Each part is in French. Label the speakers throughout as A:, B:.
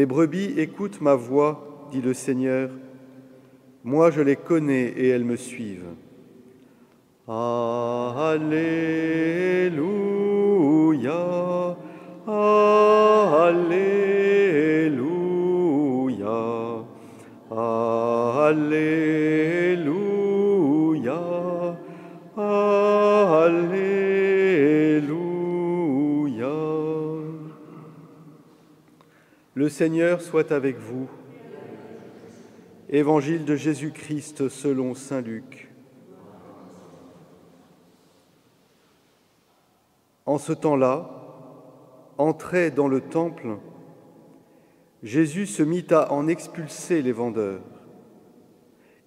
A: Mes brebis écoutent ma voix, dit le Seigneur. Moi, je les connais et elles me suivent. Alléluia, Alléluia, Alléluia, Alléluia. Le Seigneur soit avec vous. Évangile de Jésus-Christ selon saint Luc. En ce temps-là, entré dans le temple, Jésus se mit à en expulser les vendeurs.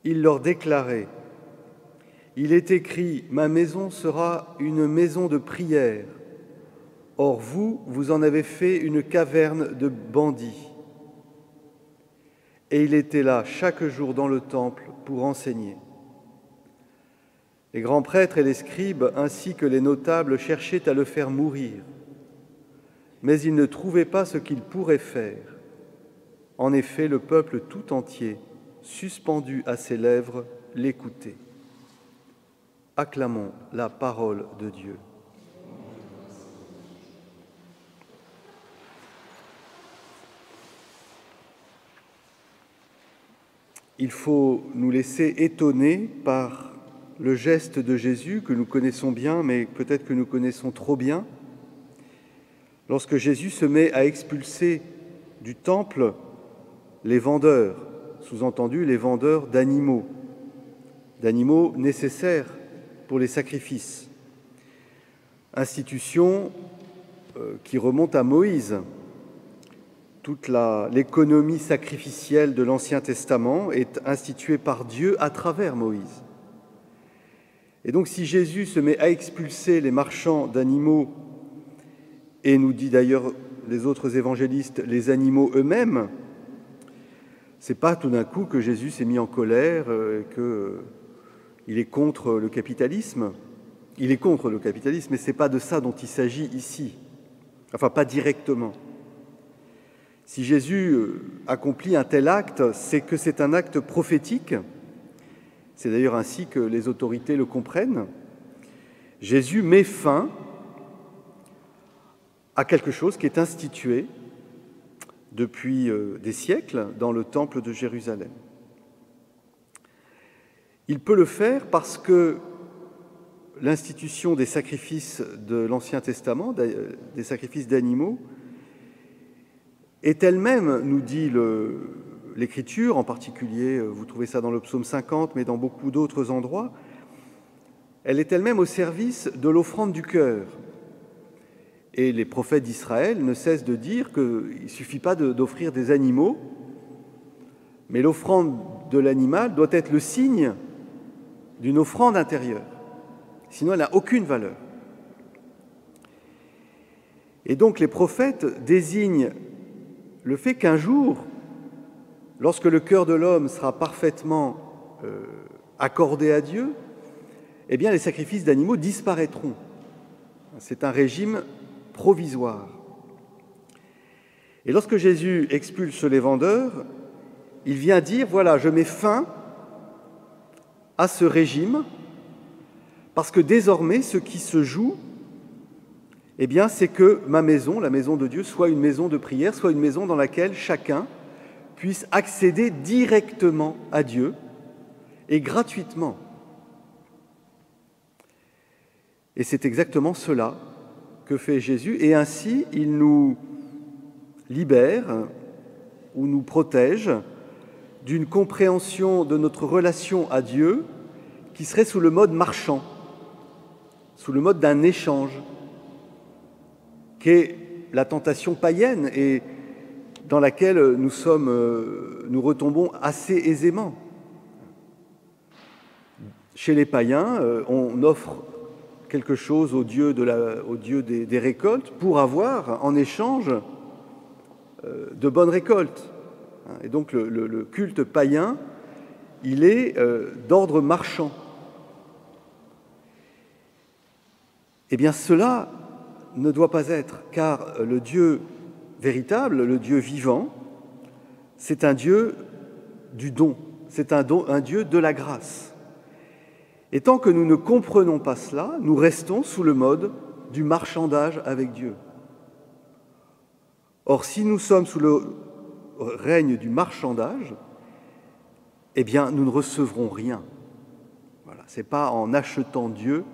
A: Il leur déclarait : « Il est écrit, ma maison sera une maison de prière. Or vous, vous en avez fait une caverne de bandits. » Et il était là chaque jour dans le temple pour enseigner. Les grands prêtres et les scribes, ainsi que les notables, cherchaient à le faire mourir. Mais ils ne trouvaient pas ce qu'ils pourraient faire. En effet, le peuple tout entier, suspendu à ses lèvres, l'écoutait. Acclamons la parole de Dieu. Il faut nous laisser étonner par le geste de Jésus que nous connaissons bien, mais peut-être que nous connaissons trop bien. Lorsque Jésus se met à expulser du temple les vendeurs, sous-entendu les vendeurs d'animaux nécessaires pour les sacrifices. Institution qui remonte à Moïse. Toute l'économie sacrificielle de l'Ancien Testament est instituée par Dieu à travers Moïse. Et donc si Jésus se met à expulser les marchands d'animaux, et nous dit d'ailleurs les autres évangélistes, les animaux eux-mêmes, c'est pas tout d'un coup que Jésus s'est mis en colère, qu'il est contre le capitalisme. Il est contre le capitalisme, mais c'est pas de ça dont il s'agit ici. Enfin, pas directement. Si Jésus accomplit un tel acte, c'est que c'est un acte prophétique. C'est d'ailleurs ainsi que les autorités le comprennent. Jésus met fin à quelque chose qui est institué depuis des siècles dans le temple de Jérusalem. Il peut le faire parce que l'institution des sacrifices de l'Ancien Testament, des sacrifices d'animaux, est elle-même, nous dit l'Écriture, en particulier, vous trouvez ça dans le psaume 50, mais dans beaucoup d'autres endroits, elle est elle-même au service de l'offrande du cœur. Et les prophètes d'Israël ne cessent de dire qu'il ne suffit pas d'offrir des animaux, mais l'offrande de l'animal doit être le signe d'une offrande intérieure. Sinon, elle n'a aucune valeur. Et donc, les prophètes désignent le fait qu'un jour, lorsque le cœur de l'homme sera parfaitement accordé à Dieu, eh bien, les sacrifices d'animaux disparaîtront. C'est un régime provisoire. Et lorsque Jésus expulse les vendeurs, il vient dire, voilà, je mets fin à ce régime, parce que désormais, ce qui se joue, eh bien, c'est que ma maison, la maison de Dieu, soit une maison de prière, soit une maison dans laquelle chacun puisse accéder directement à Dieu et gratuitement. Et c'est exactement cela que fait Jésus, et ainsi il nous libère ou nous protège d'une compréhension de notre relation à Dieu qui serait sous le mode marchand, sous le mode d'un échange, qu'est la tentation païenne et dans laquelle nous retombons assez aisément. Chez les païens, on offre quelque chose au dieu des récoltes pour avoir en échange de bonnes récoltes. Et donc le culte païen, il est d'ordre marchand. Eh bien cela ne doit pas être, car le Dieu véritable, le Dieu vivant, C'est un Dieu du don, c'est un Dieu de la grâce. Et tant que nous ne comprenons pas cela, nous restons sous le mode du marchandage avec Dieu. Or, si nous sommes sous le règne du marchandage, eh bien, nous ne recevrons rien. Voilà. Ce n'est pas en achetant Dieu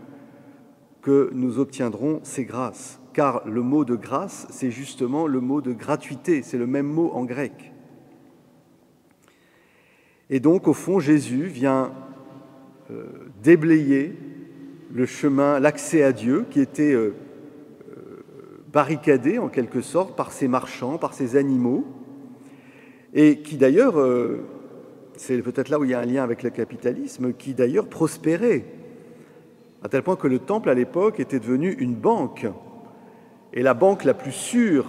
A: que nous obtiendrons ces grâces, car le mot de grâce, c'est justement le mot de gratuité, c'est le même mot en grec. Et donc, au fond, Jésus vient déblayer le chemin, l'accès à Dieu, qui était barricadé en quelque sorte par ces marchands, par ces animaux, et qui d'ailleurs, c'est peut-être là où il y a un lien avec le capitalisme, qui d'ailleurs prospérait, à tel point que le temple à l'époque était devenu une banque, et la banque la plus sûre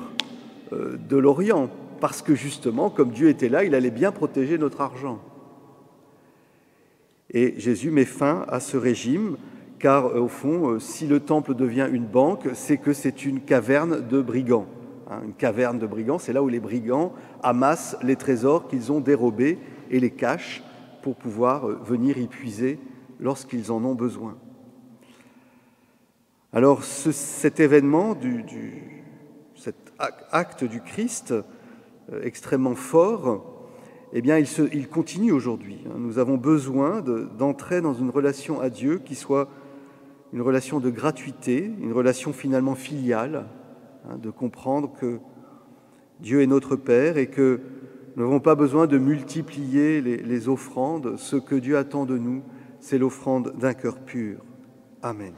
A: de l'Orient, parce que justement, comme Dieu était là, il allait bien protéger notre argent. Et Jésus met fin à ce régime, car au fond, si le temple devient une banque, c'est que c'est une caverne de brigands. Une caverne de brigands, c'est là où les brigands amassent les trésors qu'ils ont dérobés et les cachent pour pouvoir venir y puiser lorsqu'ils en ont besoin. Alors cet événement, cet acte du Christ extrêmement fort, eh bien, il continue aujourd'hui. Nous avons besoin d'entrer dans une relation à Dieu qui soit une relation de gratuité, une relation finalement filiale, de comprendre que Dieu est notre Père et que nous n'avons pas besoin de multiplier les offrandes. Ce que Dieu attend de nous, c'est l'offrande d'un cœur pur. Amen.